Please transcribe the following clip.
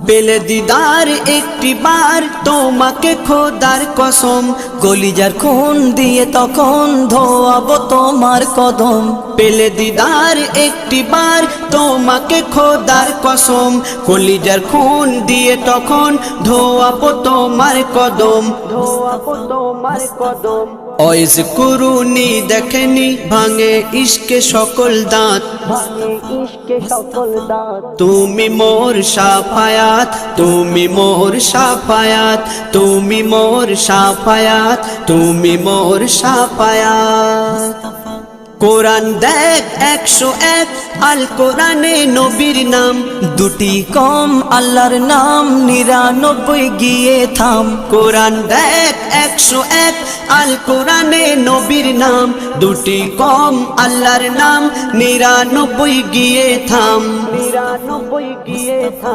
পেলে দিদার একটি বার তোমাকে খোদার কসম, কলিজার খুন দিয়ে তখন ধোয়াবো তোমার কদম। পেলে দিদার একটি বার তোমাকে খোদার কসম, কলিজার খুন দিয়ে তখন ধোয়াবো তোমার কদম, ধোয়াবো তোমার কদম। ওয়াইজ কুরুনি দেখেনি ভাঙে ইশকে সকল দাঁত, তুমি মোর শাফায়াত, তুমি মোর শাফায়াত, তুমি মোর শাফায়াত, তুমি মোর শাফায়াত। কোরআন দেখ 101 আল কোরআনে নবীর নাম, দুটি কম আল্লাহর নাম 99 গিয়ে থাম। কোরআন দেখ 101 আল কোরআনে নবীর নাম, দুটি কম আল্লাহর নাম 99 গিয়ে থাম, 99 গিয়ে থাম।